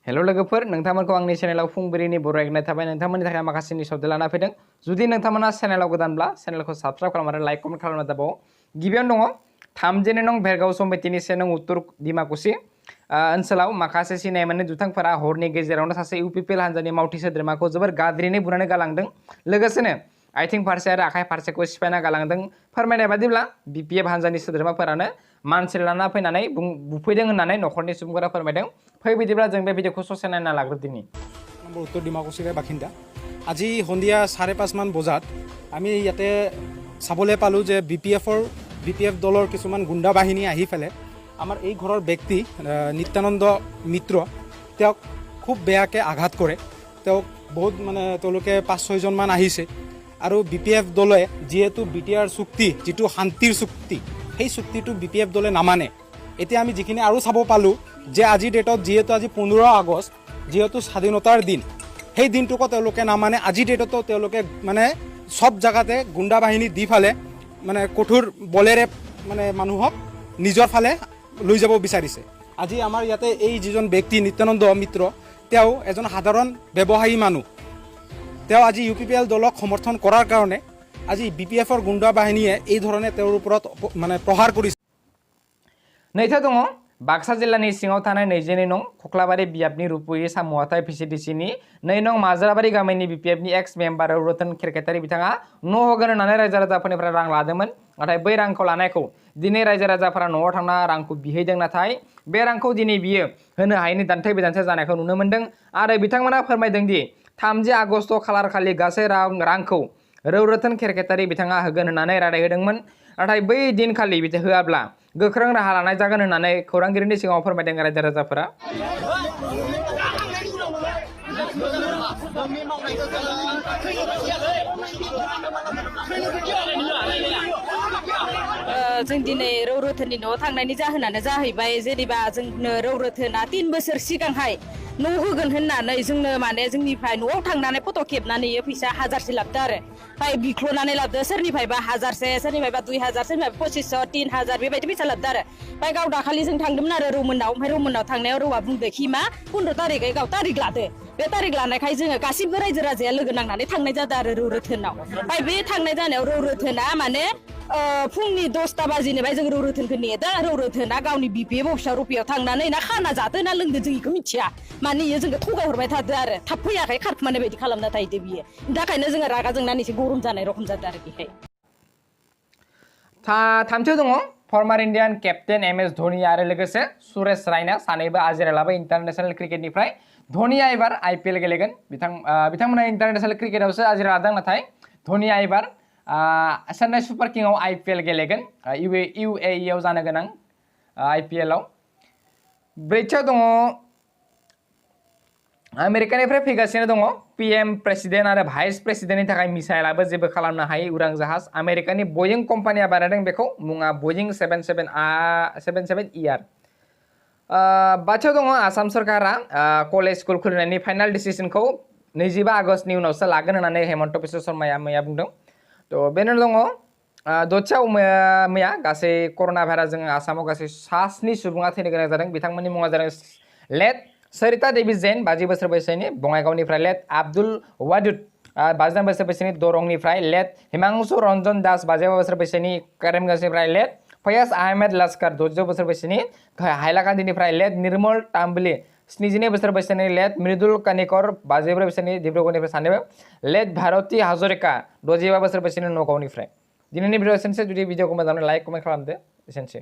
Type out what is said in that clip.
हेल' लोगोफोर नोंथांमोनखौ आंनि चेनेलाव फुंबिलिनि बरायनाय थाबाय नोंथांमोननि थाखाय माखासे निउस लाना फैदों जुदि नोंथांमोना चेनेलाव गोदानब्ला चेनेलखौ साबस्क्राइब खालाम आरो लाइक कमेन्ट खालामना दाबाव गिबियावनो दङ 32 नं भेरगाव समितिनि 1 नं उत्तर दिमाकुसि ओनसोलाव माखासे सिनाय मोननाय दुथांफोरा हरनि गेजेरावनो सासे इउपिपिएल हान्जानि मावथि सोद्रोमाखौ जोबोर गाज्रियै बुनानै गालांदों लोगोसेनो आथिं फारसे आरो आखाइ फारसेखौ सिफायना गालांदों फोरमायनाय बादिब्ला बिपिएफ हान्जानि सोद्रोमाफोरानो मानसि लाना फैनानै बुफैदों होननानै नखरनि सुबुंफोरा फोरमायदों फै बिदिब्ला जों बे भिडिअखौ ससे नायना लाग्रोदिनि নম্বৰ উত্তৰ ডিমাকুছিৰ বাসিন্দা আজি সন্ধিয়া 5:30 মান বজাত আমি ইয়াতে চাবলৈ পালোঁ যে বিপিএফ দলৰ কিছুমান গুণ্ডা বাহিনী আহি ফেলে আমাৰ এই ঘৰৰ ব্যক্তি নিত্যানন্দ মিত্ৰ তেওঁক খুব বেয়াকৈ আঘাত কৰে তেওঁক বহুত মানে তেওঁলোকে 5-6 জন মান আহিছে আৰু বিপিএফ দলে যেহেতু বিটিআৰ চুক্তি যেটো শান্তিৰ চুক্তি সেই চুক্তিটো বিপিএফ দলে নামানে এতিয়া আমি যিখিনি আৰু চাব পালোঁ যে আজি ডেটত যেহেতু আজি 15 আগষ্ট যেহেতু স্বাধীনতাৰ দিন সেই দিনটোকো তেওঁলোকে নামানে আজি ডেটতো তেওঁলোকে মানে সব জায়গাতে গুণ্ডা বাহিনী দি ফালে মানে কঠোৰ বলেৰে মানে মানুহক নিজৰ ফালে লৈ যাব বিচাৰিছে আজি আমাৰ ইয়াতে এই যিজন ব্যক্তি নিত্যানন্দ মিত্ৰ তেওঁ এজন সাধাৰণ ব্যৱসায়ী মানুহ তেওঁ আজি ইউপিপিএল দলক সমৰ্থন কৰাৰ কাৰণে আজি বিপিএফৰ গুণ্ডা বাহিনীয়ে এই ধৰণে তেওঁৰ ওপৰত মানে প্ৰহাৰ কৰিছে नैथो दङ बाक्सा जिल्लानि सिङाव थानाय 22 नं खख्लाबारि बियाबनि रुपुयै सामुवाथाय भिसिडिसिनि 2 नं माजराबारि गामिनि बिपिएफनि एक्स मेम्बार रतन खेरखेतारि बिथाङा न' होगोन होननानै रायजो राजाफोरनिफ्राय रां लादोंमोन नाथाय बै रांखौ लानायखौ दिनै रायजो राजाफोरा न'आव थांना रांखौ बिहैदों नाथाय बे रांखौ दिनै बियो होनो हायैनि दान्थे बिदान्थे जानायखौ नुनो मोन्दों आरो बिथांमोना फोरमायदों दि 30 आगस्ट खालार खालि गासै रांखौ रतन खेरखेतारि बिथाङा होगोन होननानै रादाय होदोंमोन नाथाय बै दिनखालि होआब्ला गोख्रों राहा लानाय जागोन होननानै खौरांगिरिनि सिगाङाव फोरमायदों रायजो राजाफोरा जों दिनै रौरोथोननि न'आव थांनायनि जाहोनानो जाहैबाय जेनेबा जोंनो रौरोथोना 3 बोसोर सिगांहाय न' होगोन होननानै जोंनो माने जोंनिफ्राय न'आव थांनानै फट' खेबनानै फैसा 1000 लाबदो आरो फाय बिख्ल'नानै लाबदो सोरनिफ्रायबा 1000 सोरनिफ्रायबा 2000 सोरनिफ्रायबा 2500 3000 बेबायदि फैसा लाबदो आरो फाय गाव दाखालि जों थांदोंमोन आरो रौमोननाव ओमफ्राय रौमोननाव थांनायाव रौआ बुंदो खि मा 15 तारिखै गाव तारिख लादो बे तारिख लानायखाय जोङो गासिबो रायजो राजाया लोगो नांनानै थांनाय जादों आरो रौरोथोनाव फाय बे थांनाय जानायाव रौरोथोना माने फुंनि 10ता बाजिनिफ्राय जों रौरोथोनखौ नेदों रौरोथोना गावनि बिपिएफ अफिसाव रुपियाव थांनानै ना खाना जादों ना लोंदो जों बेखौ मिथिया माने इयो जोंखौ थगाय हरबाय थादो आरो थाब फैयाखै खारखुमानाय बायदि खालामना थाहैदो बियो थाखायनो जोङो रागा जोंनानै एसे गरम जानाय रखम जादों आरो बेहाय थामथियाव दङ फर्मार Indian captain M S Dhoni आरो लोगोसे सुरेश रायना सानैबो आजिरा लाबाय इन्टारनेशनेल क्रिकेटनिफ्राय धोनीया एबार आइपिएल गेलेगोन बिथांमोना इन्टारनेशनेल क्रिकेटावसो आजिरा लादों नाथाय धोनीया एबार चेन्नाइ सुपार किंआव आइपिएल गेलेगोन इउएइआव जानो गोनां आइपिएलआव ब्रैथियाव दङ आमेरिकानिफ्राय फैगासिनो दङ पीएम प्रेसिडेन्ट आरो भाइस प्रेसिडेन्टनि थाखाय मिसाइलाबो जेबो खालामनो हायै उरां जाहाज आमेरिकानि बयिं कम्पानिया बानायदों बेखौ मुङा बयिं 77ER बाथियाव दङ आसाम सरकारा कलेज स्कुल खुलिनायनि फाइनाल डिसिजनखौ 25 आगस्टनि उनावसो लागोन होननानै हेमन्त बिश्व शर्माया मैया बुंदों तो बेनो दङ दथियाव मैया गासै कर'ना भाइरासजों आसामाव गासै 7 सुबुङा थैनो गोनां जादों बिथांमोननि मुङा जादों लेट सरिता देवी जैन 50 बोसोर बैसोनि बङाइगावनिफ्राय लेट आब्दुल वादुद 52 बोसोर बैसोनि दरंनिफ्राय लेट हिमांशु रन्जन दास 55 बोसोर बैसोनि करीमगंजनिफ्राय लेट फयाज आहमेद लस्कर 60 बोसोर बैसोनि हाइलाकान्दिनिफ्राय लेट निर्मल ताम्बली 72 बोसोर बैसोनि लेट मृदुल कानिकर 54 बोसोरनि डिब्रुगड़निफ्राय सानैबो लेट भारती हाजरिका 65 बोसोर बैसोनि नगावनिफ्राय दिनैनि भिडिअ एसेनोसै जुदि भिडिअखौ मोजां मोनो लाइक कमेन्ट खालामदो एसेनोसै